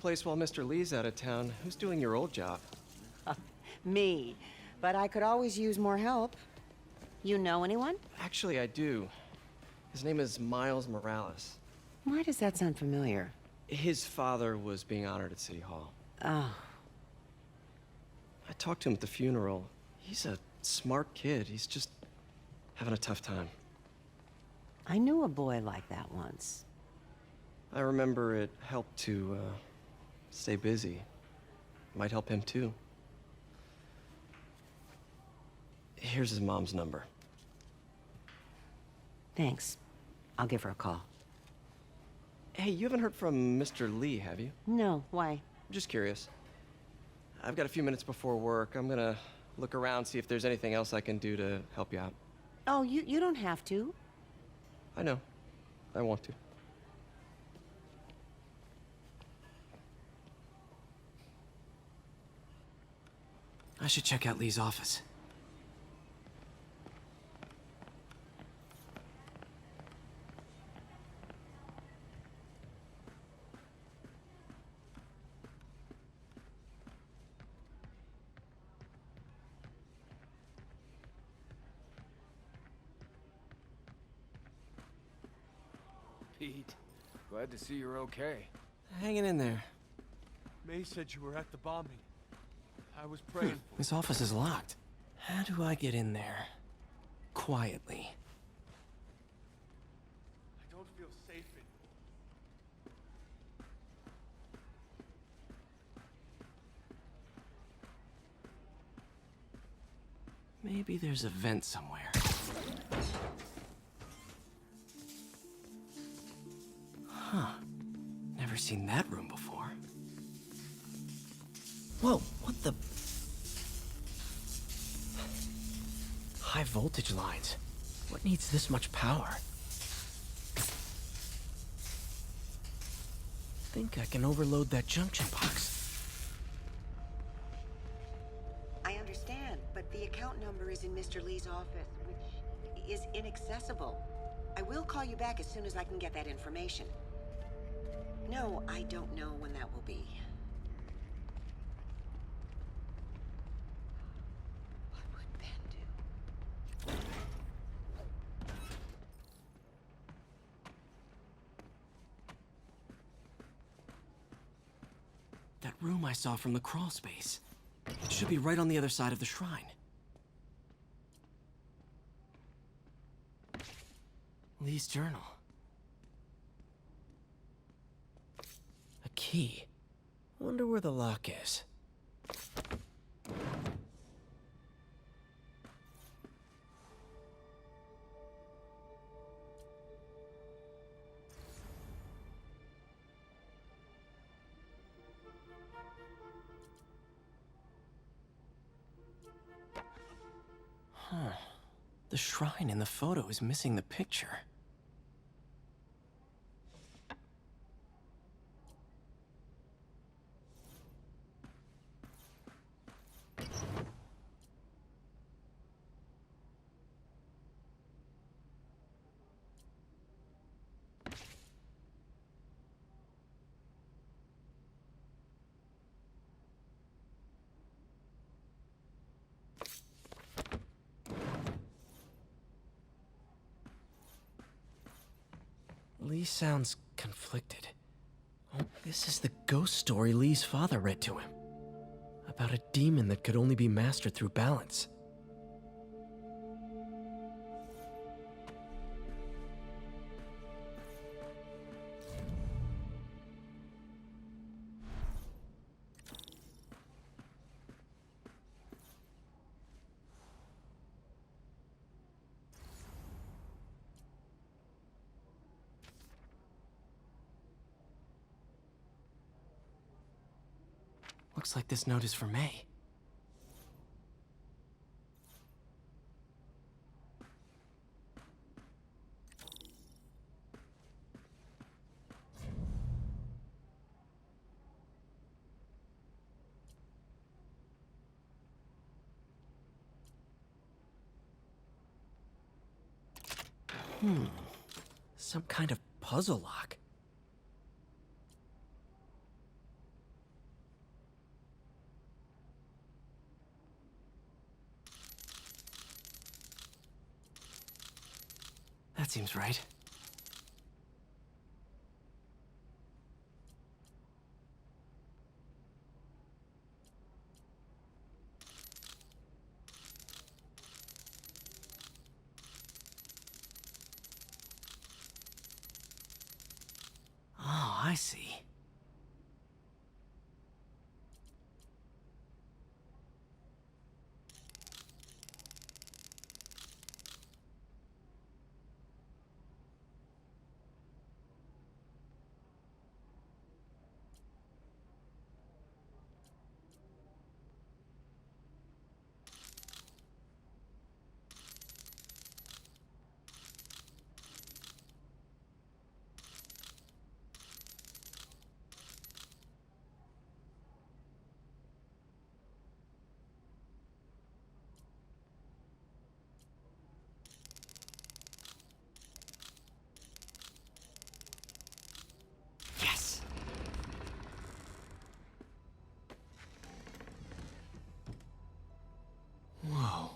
place while Mr. Lee's out of town. Who's doing your old job? Me. But I could always use more help. You know anyone? Actually, I do. His name is Miles Morales. Why does that sound familiar? His father was being honored at City Hall. Oh. I talked to him at the funeral. He's a smart kid. He's just having a tough time. I knew a boy like that once. I remember it helped to, stay busy. Might help him, too. Here's his mom's number. Thanks. I'll give her a call. Hey, you haven't heard from Mr. Lee, have you? No, why? Just curious. I've got a few minutes before work. I'm gonna look around, see if there's anything else I can do to help you out. Oh, you don't have to. I know. I want to. I should check out Lee's office. Pete, glad to see you're okay. Hanging in there. May said you were at the bombing. I was praying for This office is locked. How do I get in there? Quietly. I don't feel safe in Maybe there's a vent somewhere. Huh. Never seen that room before. Whoa, what the? High voltage lines. What needs this much power? Think I can overload that junction box. I understand, but the account number is in Mr. Lee's office, which is inaccessible. I will call you back as soon as I can get that information. No, I don't know when that will be. What would Ben do? That room I saw from the crawl space. It should be right on the other side of the shrine. Lee's journal. A key. Wonder where the lock is. Huh. The shrine in the photo is missing the picture. Lee sounds conflicted. Oh, this is the ghost story Lee's father read to him. About a demon that could only be mastered through balance. Looks like this note is for May. Some kind of puzzle lock. That seems right. Oh, I see. Whoa.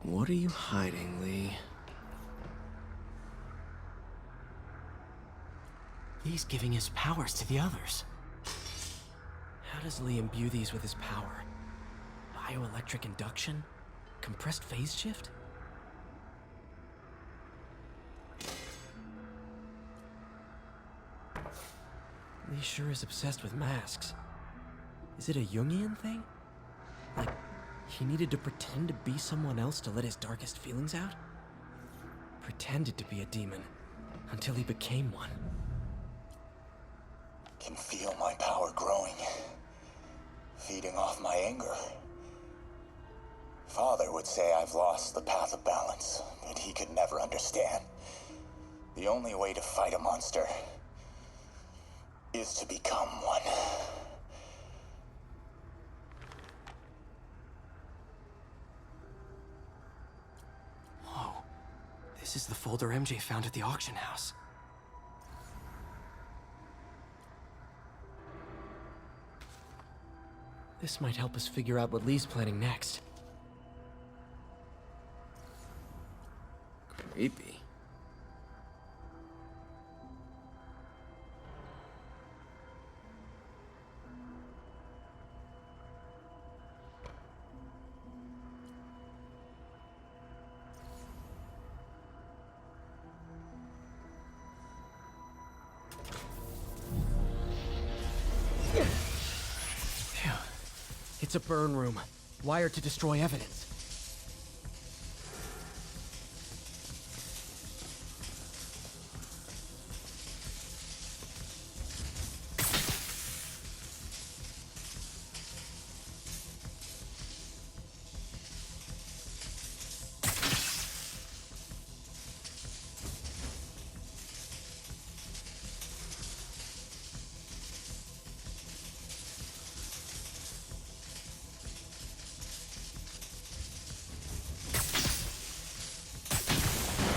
What are you hiding, Lee? Lee's giving his powers to the others. How does Lee imbue these with his power? Bioelectric induction? Compressed phase shift? Lee sure is obsessed with masks. Is it a Jungian thing? Like, he needed to pretend to be someone else to let his darkest feelings out? Pretended to be a demon, until he became one. Can feel my power growing, feeding off my anger. Father would say I've lost the path of balance, but he could never understand. The only way to fight a monster is to become one. Whoa. This is the folder MJ found at the auction house. This might help us figure out what Lee's planning next. Creepy. Phew. It's a burn room, wired to destroy evidence.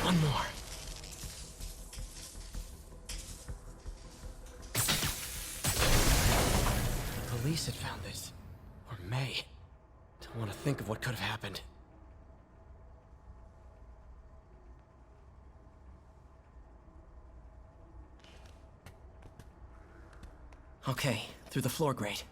One more. The police had found this. Or may. Don't want to think of what could have happened. Okay, through the floor grate.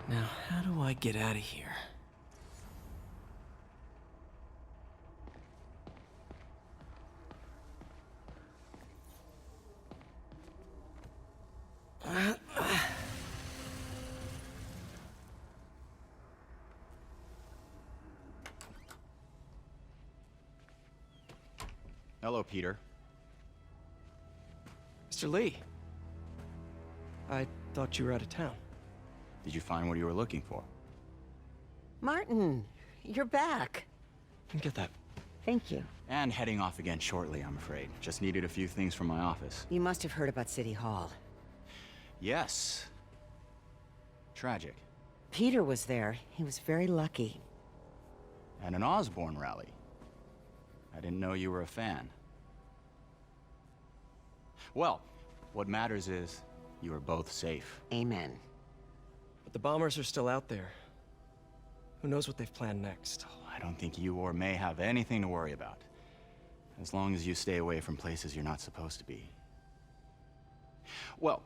Now, how do I get out of here? Hello, Peter. Mr. Lee. I thought you were out of town. Did you find what you were looking for? Martin, you're back. Get that. Thank you. And heading off again shortly, I'm afraid. Just needed a few things from my office. You must have heard about City Hall. Yes. Tragic. Peter was there. He was very lucky. At an Osborne rally. I didn't know you were a fan. Well, what matters is you are both safe. Amen. But the bombers are still out there. Who knows what they've planned next? I don't think you or May have anything to worry about. As long as you stay away from places you're not supposed to be. Well,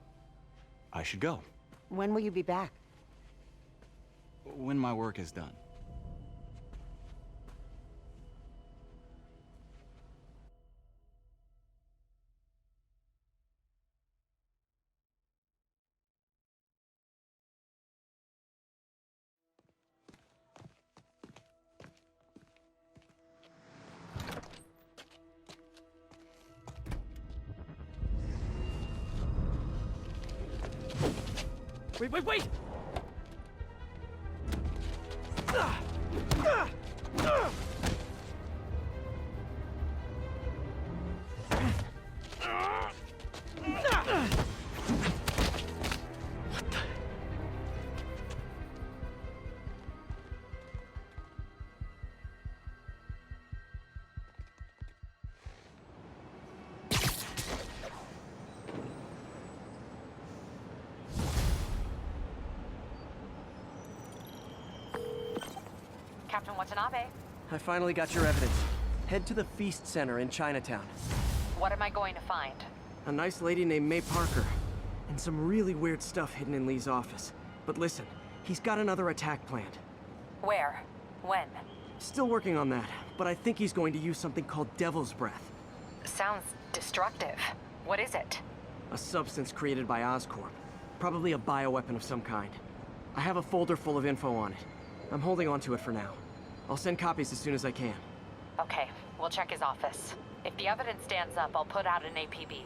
I should go. When will you be back? When my work is done. Wait! Captain Watanabe, I finally got your evidence. Head to the Feast Center in Chinatown. what am I going to find? A nice lady named May Parker. And some really weird stuff hidden in Lee's office. But listen, he's got another attack planned. Where? When? Still working on that, but I think he's going to use something called Devil's Breath. Sounds destructive. What is it? A substance created by Oscorp. Probably a bioweapon of some kind. I have a folder full of info on it. I'm holding on to it for now. I'll send copies as soon as I can. Okay, we'll check his office. If the evidence stands up, I'll put out an APB.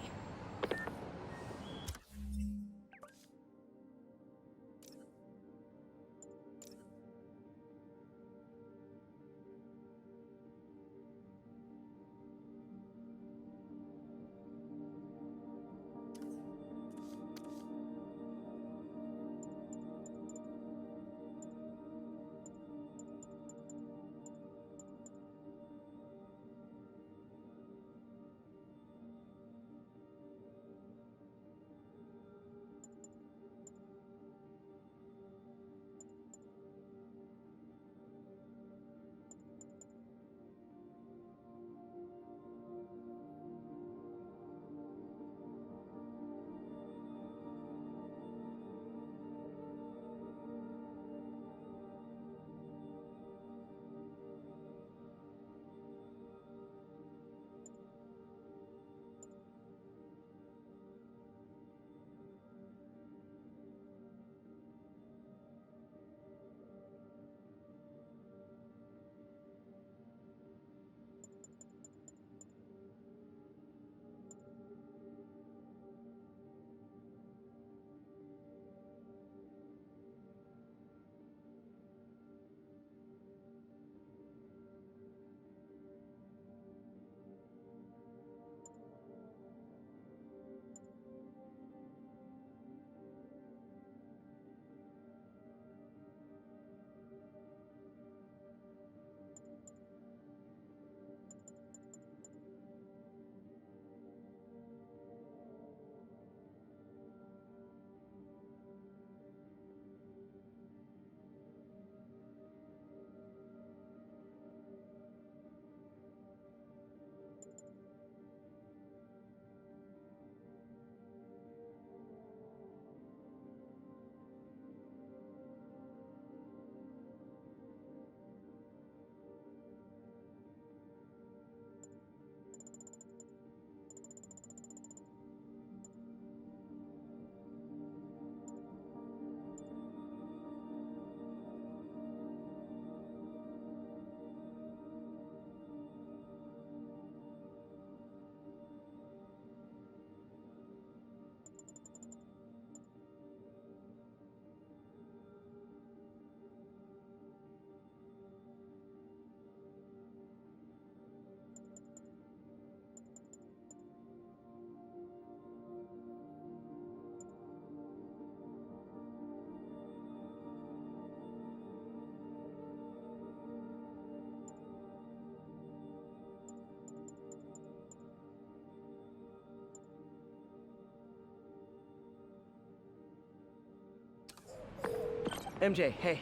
MJ, hey.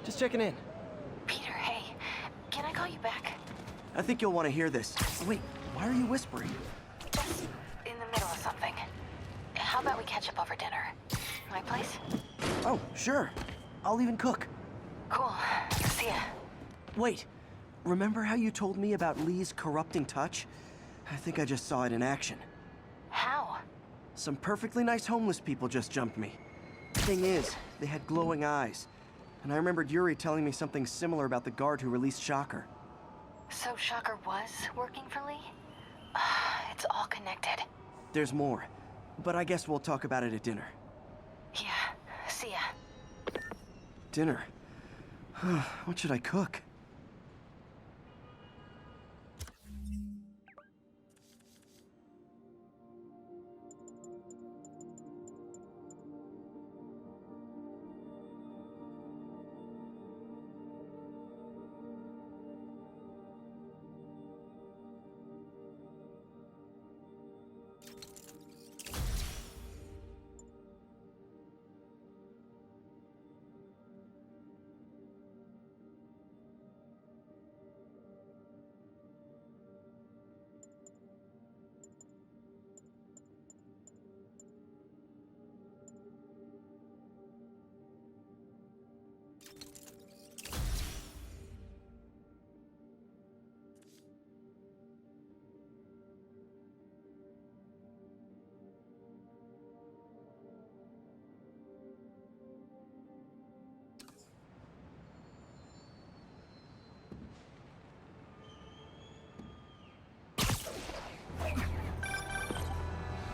Just checking in. Peter, hey. Can I call you back? I think you'll want to hear this. Wait, why are you whispering? Just in the middle of something. How about we catch up over dinner? My place? Oh, sure. I'll even cook. Cool. See ya. Wait, remember how you told me about Lee's corrupting touch? I think I just saw it in action. How? Some perfectly nice homeless people just jumped me. Thing is, they had glowing eyes. And I remembered Yuri telling me something similar about the guard who released Shocker. So Shocker was working for Lee? It's all connected. There's more, but I guess we'll talk about it at dinner. Yeah. See ya. Dinner? What should I cook?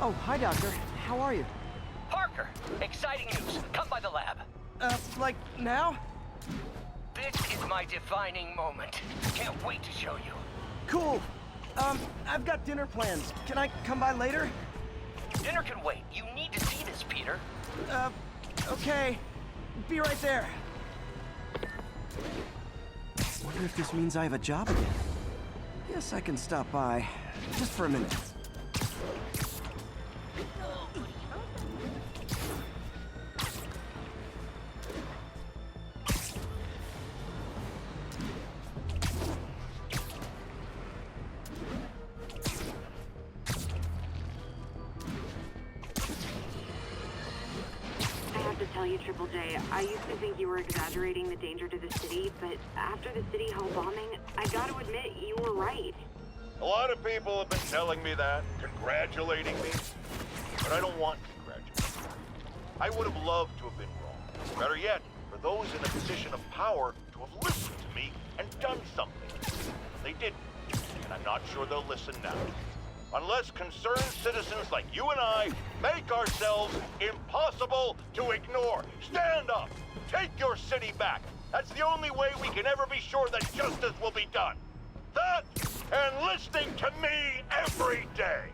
Oh, hi, Doctor. How are you? Parker, exciting news. Come by the lab. Like, now? This is my defining moment. Can't wait to show you. Cool. I've got dinner plans. Can I come by later? Dinner can wait. You need to see this, Peter. Okay. Be right there. Wonder if this means I have a job again. Guess I can stop by. Just for a minute. Triple J, I used to think you were exaggerating the danger to the city, but after the City Hall bombing, I gotta admit, you were right. A lot of people have been telling me that, congratulating me, but I don't want congratulations. I would have loved to have been wrong. Better yet, for those in a position of power to have listened to me and done something. They didn't, and I'm not sure they'll listen now. Unless concerned citizens like you and I make ourselves impossible to ignore. Stand up! Take your city back! That's the only way we can ever be sure that justice will be done. That, and listening to me every day!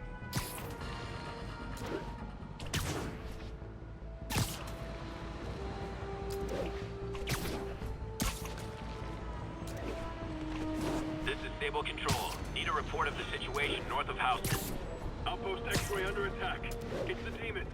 This is Stable Control. Need a report of the situation north of Houston. Outpost X-ray under attack. It's the demon.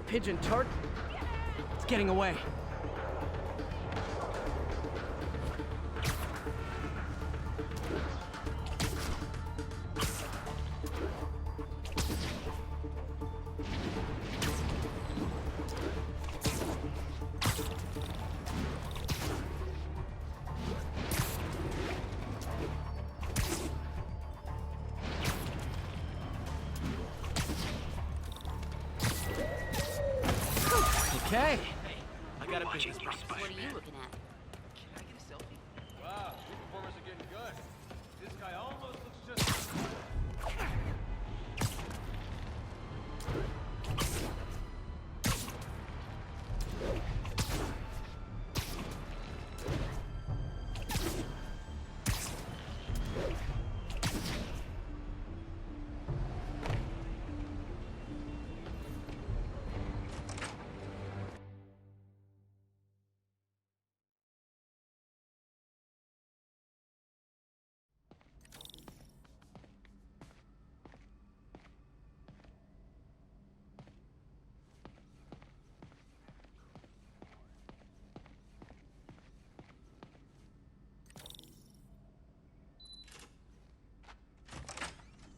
Pigeon tart. It's getting away. Okay. I got a Watching business your proposition. What are you looking at? Can I get a selfie? Wow, your performers are getting good. This guy almost looks just...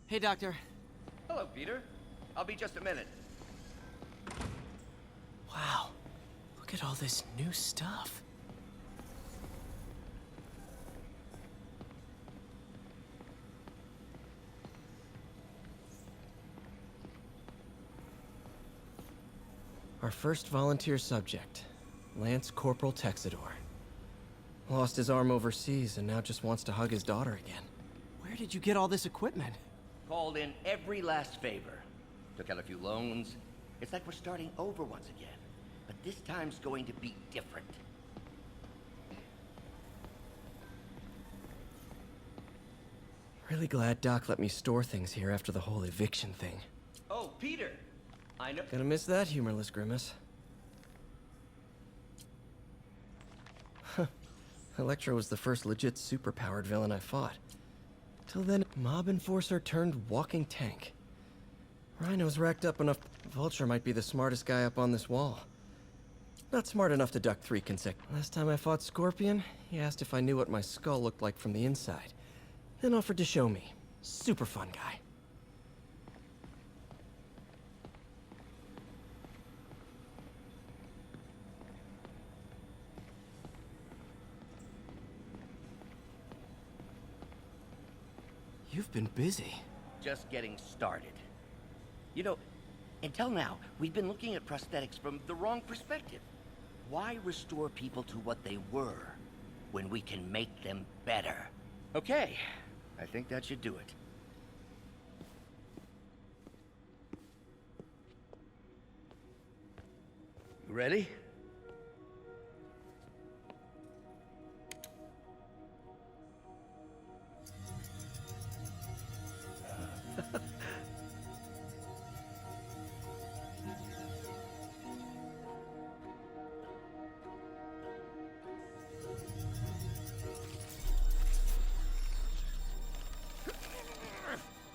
Hey, Doctor. Hello, Peter. I'll be just a minute. Wow. Look at all this new stuff. Our first volunteer subject, Lance Corporal Texidor. Lost his arm overseas and now just wants to hug his daughter again. Where did you get all this equipment? Called in every last favor. Took out a few loans. It's like we're starting over once again. But this time's going to be different. Really glad Doc let me store things here after the whole eviction thing. Oh, Peter! I know... Gonna miss that humorless grimace. Huh. Electro was the first legit superpowered villain I fought. Till then, mob enforcer turned walking tank. Rhino's racked up enough. Vulture might be the smartest guy up on this wall. Not smart enough to duck 3 consecutive. Last time I fought Scorpion, he asked if I knew what my skull looked like from the inside. Then offered to show me. Super fun guy. You've been busy. Just getting started. You know, until now, we've been looking at prosthetics from the wrong perspective. Why restore people to what they were when we can make them better? Okay, I think that should do it. You ready?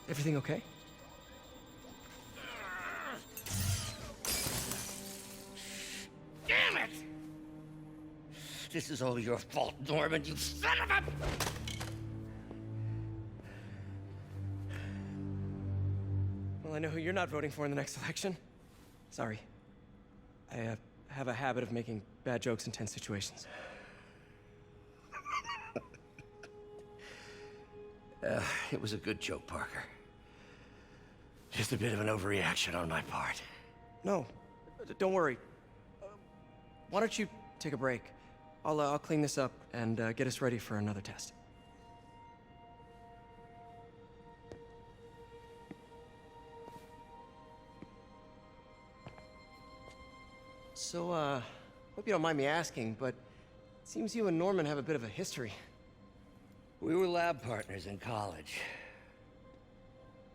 Everything okay? Damn it! This is all your fault, Norman, you son of a... Well, I know who you're not voting for in the next election. Sorry. I have a habit of making bad jokes in tense situations. It was a good joke, Parker. Just a bit of an overreaction on my part. No, don't worry. Why don't you take a break? I'll clean this up and get us ready for another test. So, hope you don't mind me asking, but it seems you and Norman have a bit of a history. We were lab partners in college.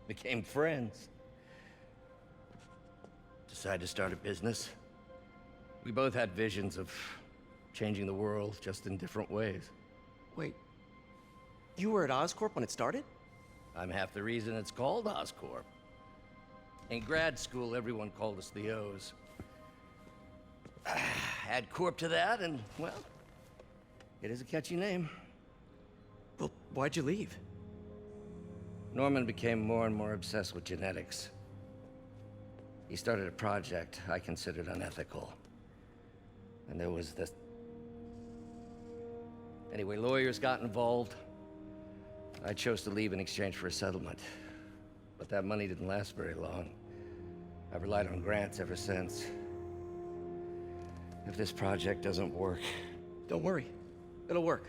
Became friends. Decided to start a business. We both had visions of changing the world, just in different ways. Wait, you were at Oscorp when it started? I'm half the reason it's called Oscorp. In grad school, everyone called us the O's. Add Corp to that, and, well, it is a catchy name. Well, why'd you leave? Norman became more and more obsessed with genetics. He started a project I considered unethical. And there was this... Anyway, lawyers got involved. I chose to leave in exchange for a settlement. But that money didn't last very long. I've relied on grants ever since. If this project doesn't work... Don't worry. It'll work.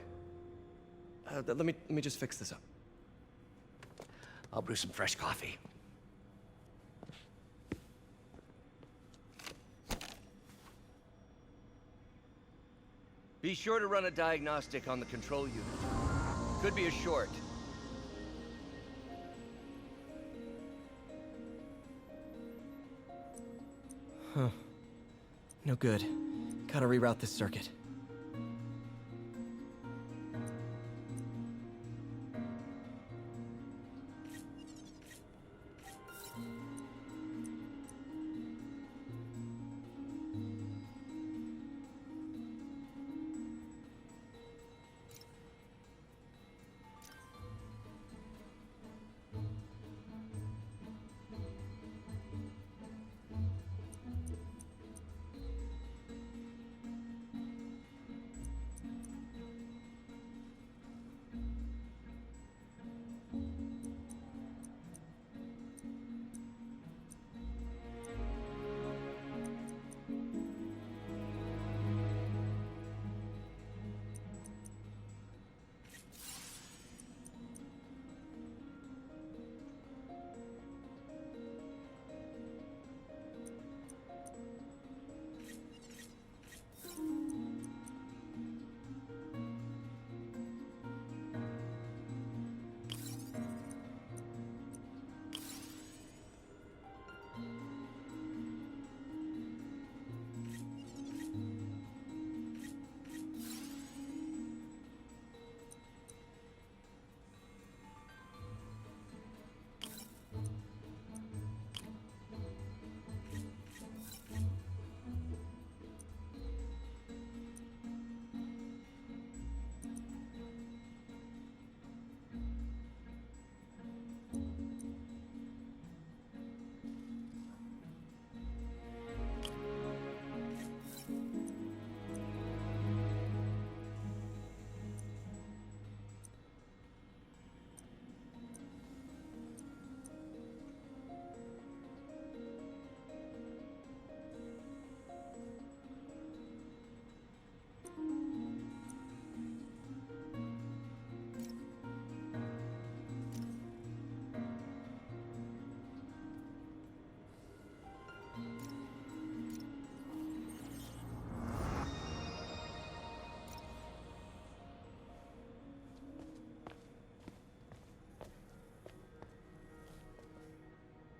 Let me just fix this up. I'll brew some fresh coffee. Be sure to run a diagnostic on the control unit. Could be a short. Huh. No good. Gotta reroute this circuit.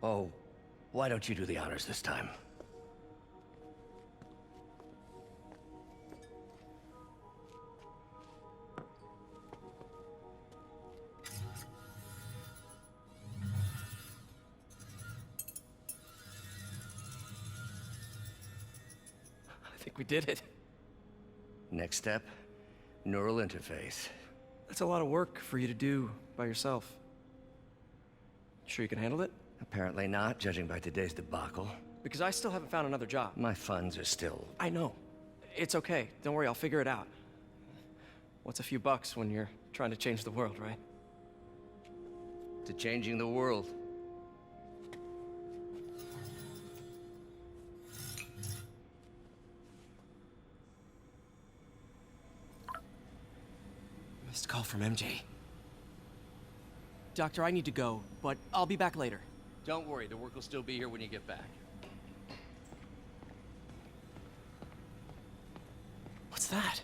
Oh, why don't you do the honors this time? I think we did it. Next step, neural interface. That's a lot of work for you to do by yourself. Sure you can handle it? Apparently not, judging by today's debacle. Because I still haven't found another job. My funds are still... I know. It's okay. Don't worry, I'll figure it out. What's a few bucks when you're trying to change the world, right? To changing the world. Missed call from MJ. Doctor, I need to go, but I'll be back later. Don't worry, the work will still be here when you get back. What's that?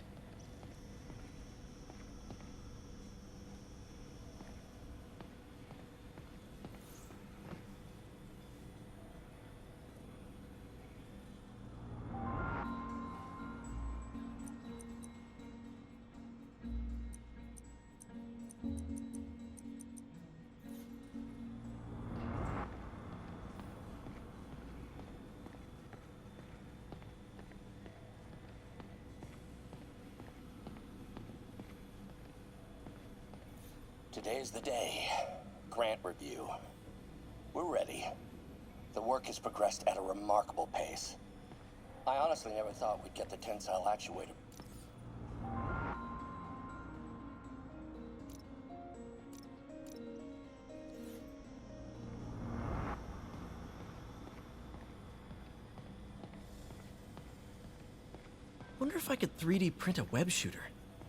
Today's the day. Grant review. We're ready. The work has progressed at a remarkable pace. I honestly never thought we'd get the tensile actuator. wonder if I could 3D print a web shooter.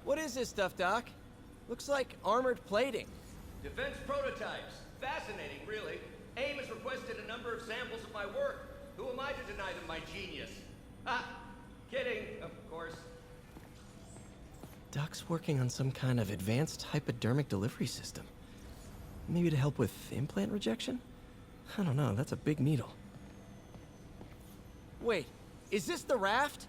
What is this stuff, Doc? Looks like armored plating. Defense prototypes. Fascinating, really. AIM has requested a number of samples of my work. Who am I to deny them my genius? Ah, kidding, of course. Doc's working on some kind of advanced hypodermic delivery system. Maybe to help with implant rejection? I don't know, that's a big needle. Wait, is this the raft?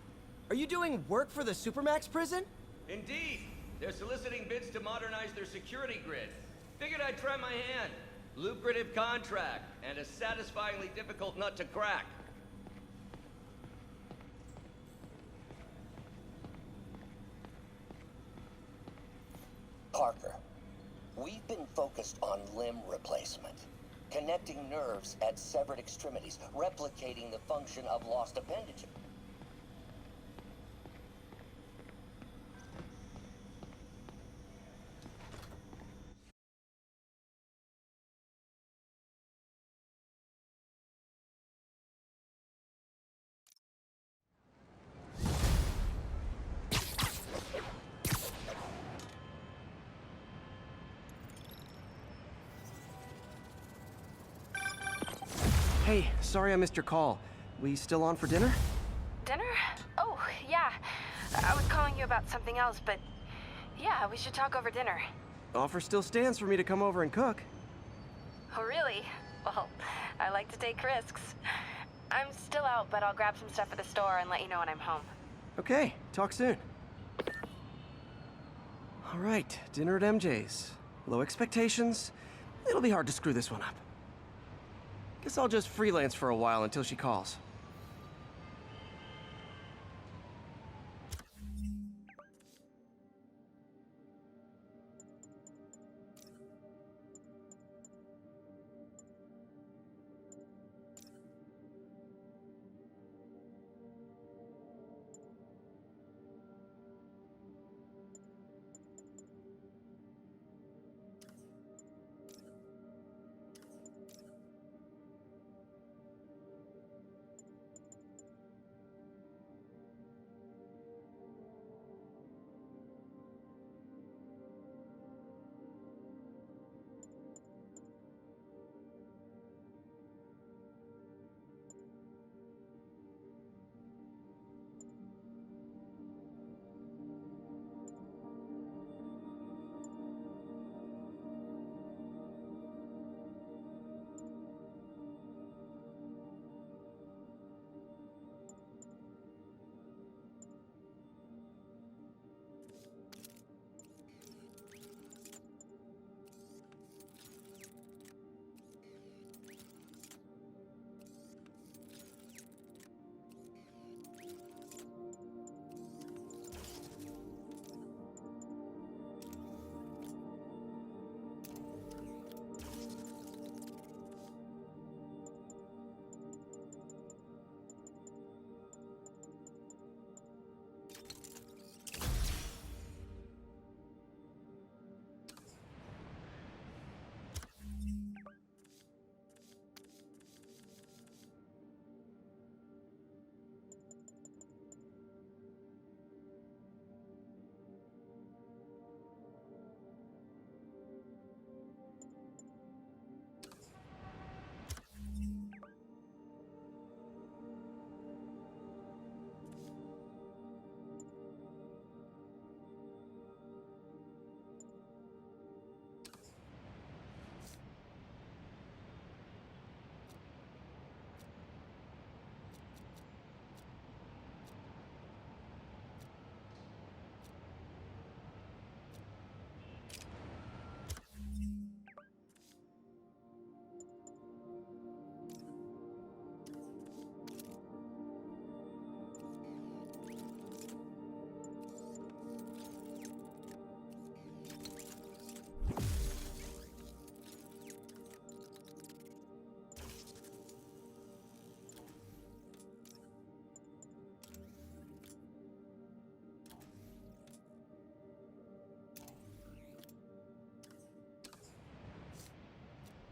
Are you doing work for the Supermax prison? Indeed. They're soliciting bids to modernize their security grid. Figured I'd try my hand. Lucrative contract, and a satisfyingly difficult nut to crack. Parker, we've been focused on limb replacement, connecting nerves at severed extremities, replicating the function of lost appendages. Hey, sorry I missed your call. We still on for dinner? Dinner? Oh, yeah. I was calling you about something else, but yeah, we should talk over dinner. Offer still stands for me to come over and cook. Oh, really? Well, I like to take risks. I'm still out, but I'll grab some stuff at the store and let you know when I'm home. Okay, talk soon. All right, dinner at MJ's. Low expectations. It'll be hard to screw this one up. Guess I'll just freelance for a while until she calls.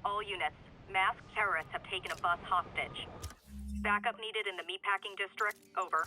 All units, masked terrorists have taken a bus hostage. Backup needed in the meatpacking district. Over.